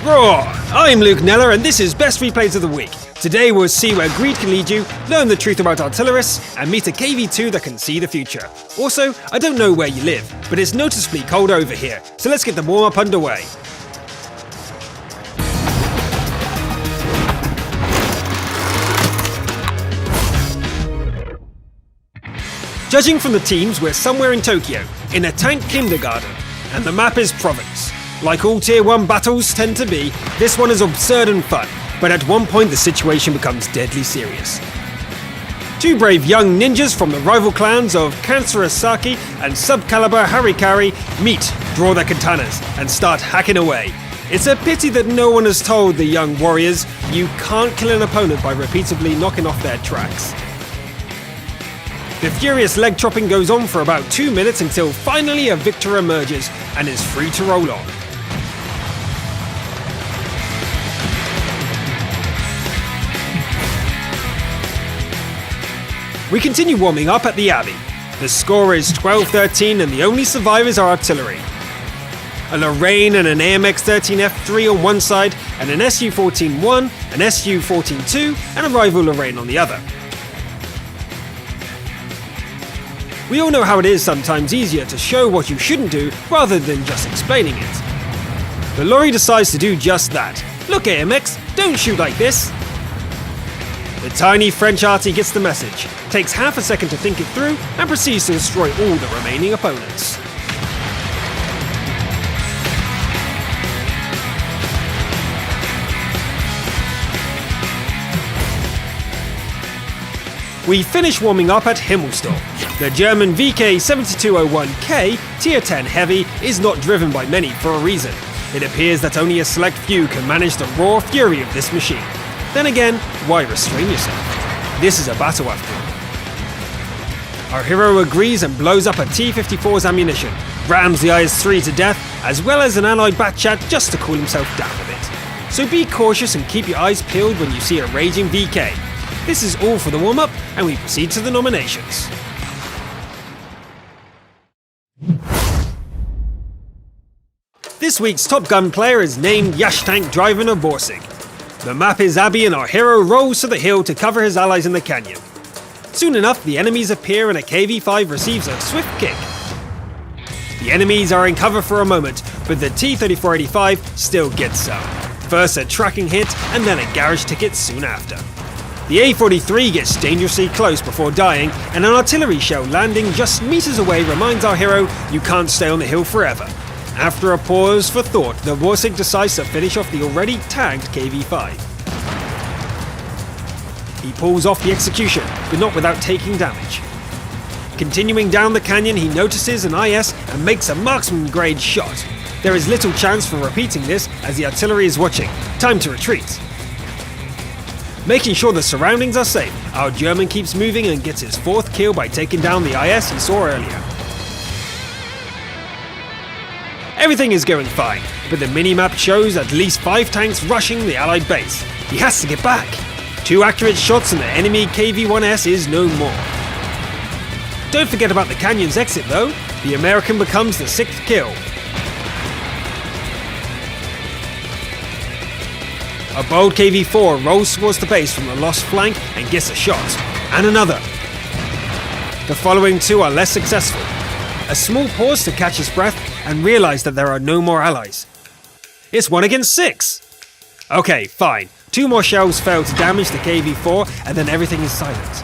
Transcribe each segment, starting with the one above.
Roar! I'm Luke Neller and this is Best Replays of the Week. Today we'll see where greed can lead you, learn the truth about artillerists, and meet a KV-2 that can see the future. Also, I don't know where you live, but it's noticeably cold over here, so let's get the warm-up underway. Judging from the teams, we're somewhere in Tokyo, in a tank kindergarten, and the map is Province. Like all Tier 1 battles tend to be, this one is absurd and fun, but at one point the situation becomes deadly serious. Two brave young ninjas from the rival clans of Cancerous Saki and Subcaliber Harikari meet, draw their katanas, and start hacking away. It's a pity that no one has told the young warriors you can't kill an opponent by repeatedly knocking off their tracks. The furious leg chopping goes on for about 2 minutes until finally a victor emerges and is free to roll on. We continue warming up at the Abbey. The score is 12-13 and the only survivors are artillery. A Lorraine and an AMX-13F3 on one side, and an SU-14-1, an SU-14-2, and a rival Lorraine on the other. We all know how it is sometimes easier to show what you shouldn't do rather than just explaining it. The lorry decides to do just that. Look AMX, don't shoot like this! The tiny French arty gets the message, takes half a second to think it through, and proceeds to destroy all the remaining opponents. We finish warming up at Himmelsdorf. The German VK7201K Tier 10 Heavy is not driven by many for a reason. It appears that only a select few can manage the raw fury of this machine. Then again, why restrain yourself? This is a battle after all. Our hero agrees and blows up a T-54's ammunition, rams the IS-3 to death, as well as an allied Batchat just to cool himself down a bit. So be cautious and keep your eyes peeled when you see a raging VK. This is all for the warm-up, and we proceed to the nominations. This week's Top Gun player is named Yashtank Driven of Borsig. The map is Abbey and our hero rolls to the hill to cover his allies in the canyon. Soon enough, the enemies appear and a KV-5 receives a swift kick. The enemies are in cover for a moment, but the T-3485 still gets some. First a tracking hit, and then a garage ticket soon after. The A-43 gets dangerously close before dying, and an artillery shell landing just meters away reminds our hero you can't stay on the hill forever. After a pause for thought, the Borsig decides to finish off the already tagged KV-5. He pulls off the execution, but not without taking damage. Continuing down the canyon, he notices an IS and makes a marksman-grade shot. There is little chance for repeating this as the artillery is watching. Time to retreat. Making sure the surroundings are safe, our German keeps moving and gets his fourth kill by taking down the IS he saw earlier. Everything is going fine, but the minimap shows at least 5 tanks rushing the Allied base. He has to get back. 2 accurate shots and the enemy KV-1S is no more. Don't forget about the canyon's exit though. The American becomes the 6th kill. A bold KV-4 rolls towards the base from the lost flank and gets a shot. And another. The following 2 are less successful. A small pause to catch his breath and realize that there are no more allies. It's 1 against 6! Okay, fine. 2 more shells fail to damage the KV-4 and then everything is silent.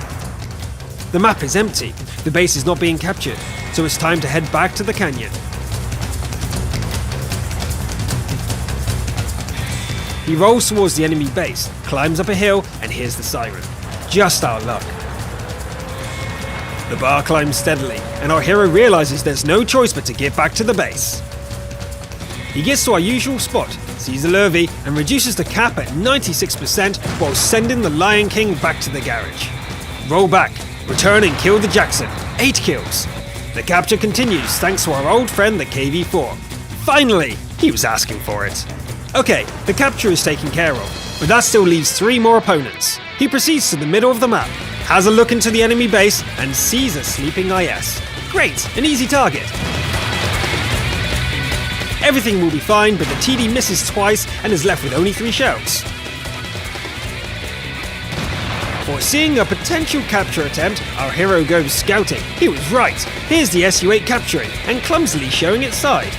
The map is empty. The base is not being captured, so it's time to head back to the canyon. He rolls towards the enemy base, climbs up a hill, and hears the siren. Just our luck. The bar climbs steadily, and our hero realizes there's no choice but to get back to the base. He gets to our usual spot, sees the Lurvy, and reduces the cap at 96% while sending the Lion King back to the garage. Roll back, return and kill the Jackson. 8 kills. The capture continues thanks to our old friend the KV-4. Finally! He was asking for it. Okay, the capture is taken care of, but that still leaves 3 more opponents. He proceeds to the middle of the map, has a look into the enemy base, and sees a sleeping IS. Great, an easy target. Everything will be fine, but the TD misses twice and is left with only 3 shells. Foreseeing a potential capture attempt, our hero goes scouting. He was right. Here's the Su-8 capturing, and clumsily showing its side.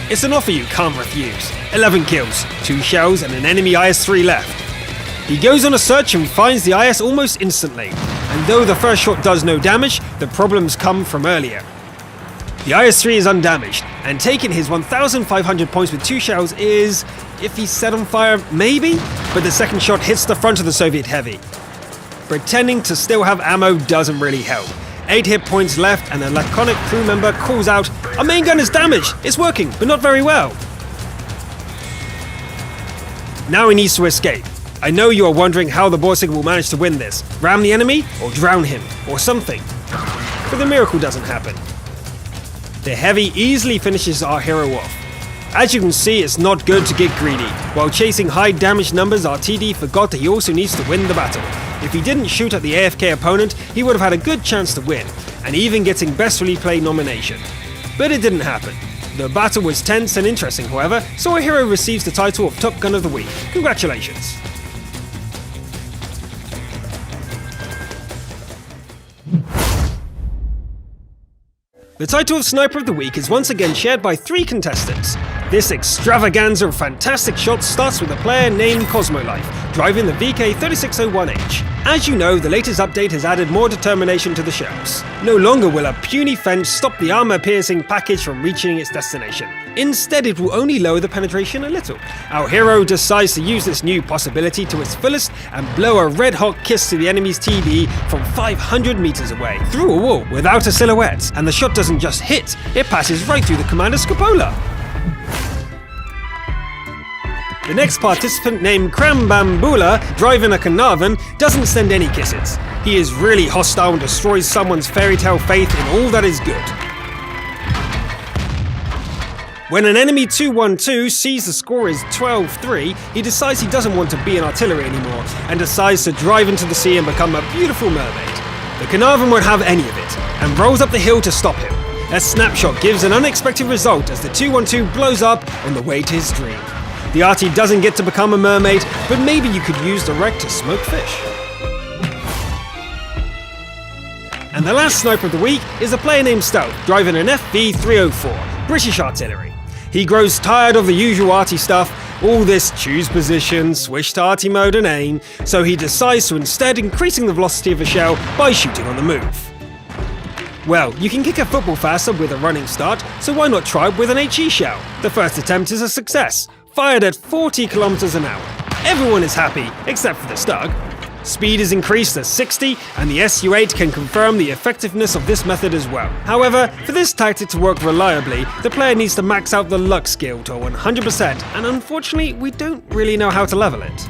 It's an offer you can't refuse. 11 kills, 2 shells, and an enemy IS-3 left. He goes on a search and finds the IS almost instantly, and though the first shot does no damage, the problems come from earlier. The IS-3 is undamaged, and taking his 1,500 points with 2 shells is, if he's set on fire, maybe? But the second shot hits the front of the Soviet heavy. Pretending to still have ammo doesn't really help. 8 hit points left, and a laconic crew member calls out, "Our main gun is damaged! It's working, but not very well." Now he needs to escape. I know you are wondering how the Borsig will manage to win this. Ram the enemy, or drown him, or something. But the miracle doesn't happen. The heavy easily finishes our hero off. As you can see, it's not good to get greedy. While chasing high damage numbers, our TD forgot that he also needs to win the battle. If he didn't shoot at the AFK opponent, he would have had a good chance to win, and even getting Best Replay nomination. But it didn't happen. The battle was tense and interesting, however, so our hero receives the title of Top Gun of the Week. Congratulations. The title of Sniper of the Week is once again shared by 3 contestants. This extravaganza of fantastic shots starts with a player named Cosmolife, driving the VK3601H. As you know, the latest update has added more determination to the shells. No longer will a puny fence stop the armor-piercing package from reaching its destination. Instead, it will only lower the penetration a little. Our hero decides to use this new possibility to its fullest and blow a red-hot kiss to the enemy's TD from 500 meters away, through a wall, without a silhouette. And the shot doesn't just hit, it passes right through the commander's cupola. The next participant, named Krambambula, driving a Carnarvon, doesn't send any kisses. He is really hostile and destroys someone's fairy tale faith in all that is good. When an enemy 212 sees the score is 12-3, he decides he doesn't want to be in artillery anymore, and decides to drive into the sea and become a beautiful mermaid. The Carnarvon won't have any of it, and rolls up the hill to stop him. A snapshot gives an unexpected result as the 212 blows up on the way to his dream. The arty doesn't get to become a mermaid, but maybe you could use the wreck to smoke fish. And the last Sniper of the Week is a player named Stout, driving an FV304, British artillery. He grows tired of the usual arty stuff, all this choose position, switch to arty mode and aim, so he decides to instead increasing the velocity of a shell by shooting on the move. Well, you can kick a football faster with a running start, so why not try with an HE shell? The first attempt is a success, fired at 40 kilometers an hour. Everyone is happy, except for the Stug. Speed is increased to 60, and the Su-8 can confirm the effectiveness of this method as well. However, for this tactic to work reliably, the player needs to max out the luck skill to 100%, and unfortunately, we don't really know how to level it.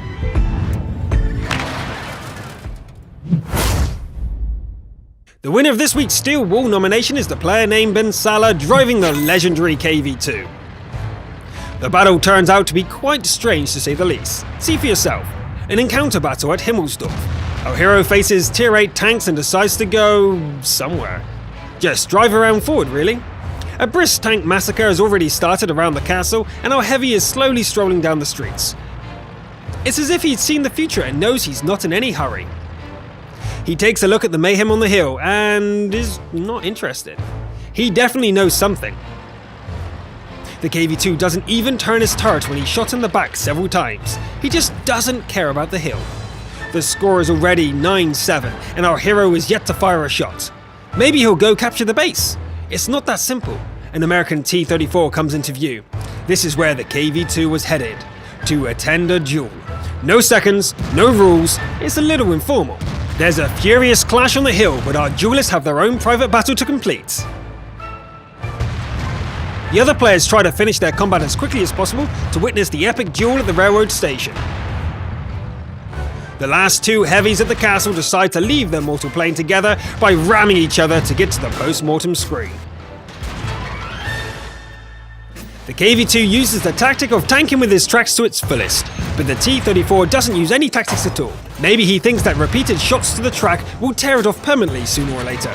The winner of this week's Steel Wool nomination is the player named Ben Salah, driving the legendary KV-2. The battle turns out to be quite strange to say the least. See for yourself. An encounter battle at Himmelsdorf. Our hero faces tier 8 tanks and decides to go somewhere. Just drive around forward, really. A brisk tank massacre has already started around the castle, and our heavy is slowly strolling down the streets. It's as if he'd seen the future and knows he's not in any hurry. He takes a look at the mayhem on the hill and is not interested. He definitely knows something. The KV-2 doesn't even turn his turret when he's shot in the back several times. He just doesn't care about the hill. The score is already 9-7, and our hero is yet to fire a shot. Maybe he'll go capture the base. It's not that simple. An American T-34 comes into view. This is where the KV-2 was headed, to attend a duel. No seconds, no rules, it's a little informal. There's a furious clash on the hill, but our duelists have their own private battle to complete. The other players try to finish their combat as quickly as possible to witness the epic duel at the railroad station. The last 2 heavies at the castle decide to leave their mortal plane together by ramming each other to get to the post-mortem screen. The KV-2 uses the tactic of tanking with his tracks to its fullest, but the T-34 doesn't use any tactics at all. Maybe he thinks that repeated shots to the track will tear it off permanently sooner or later.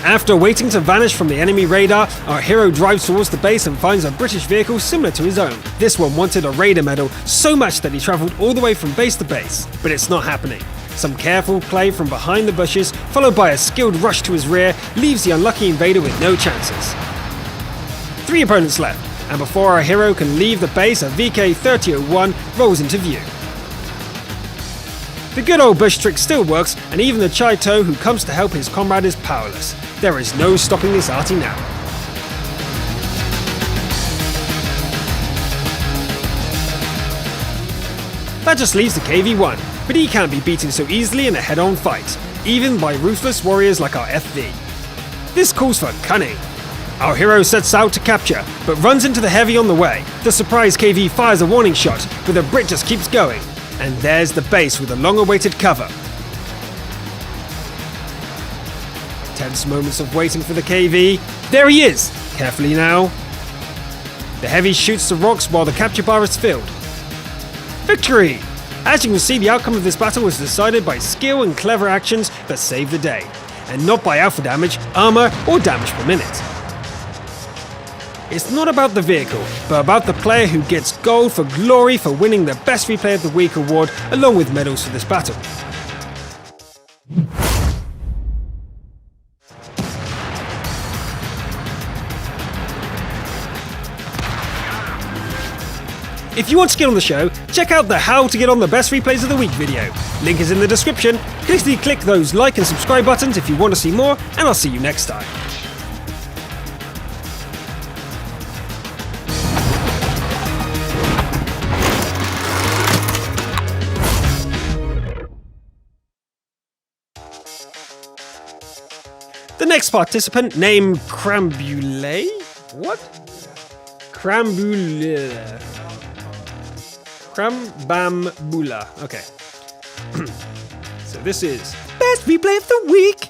After waiting to vanish from the enemy radar, our hero drives towards the base and finds a British vehicle similar to his own. This one wanted a Raider medal so much that he travelled all the way from base to base, but it's not happening. Some careful play from behind the bushes, followed by a skilled rush to his rear, leaves the unlucky invader with no chances. 3 opponents left, and before our hero can leave the base, a VK-3001 rolls into view. The good old bush trick still works, and even the Chaito who comes to help his comrade is powerless. There is no stopping this arty now. That just leaves the KV-1, but he can't be beaten so easily in a head-on fight, even by ruthless warriors like our FV. This calls for cunning. Our hero sets out to capture, but runs into the heavy on the way. The surprise KV fires a warning shot, but the Brit just keeps going. And there's the base with a long-awaited cover. Tense moments of waiting for the KV. There he is! Carefully now. The heavy shoots the rocks while the capture bar is filled. Victory! As you can see, the outcome of this battle was decided by skill and clever actions that saved the day, and not by alpha damage, armor, or damage per minute. It's not about the vehicle, but about the player who gets gold for glory for winning the Best Replay of the Week award, along with medals for this battle. If you want to get on the show, check out the How to Get on the Best Replays of the Week video. Link is in the description. Please click those like and subscribe buttons if you want to see more, and I'll see you next time. The next participant, named Crambule? What? Crambule. Crambambula. Okay. So this is Best Replay of the Week.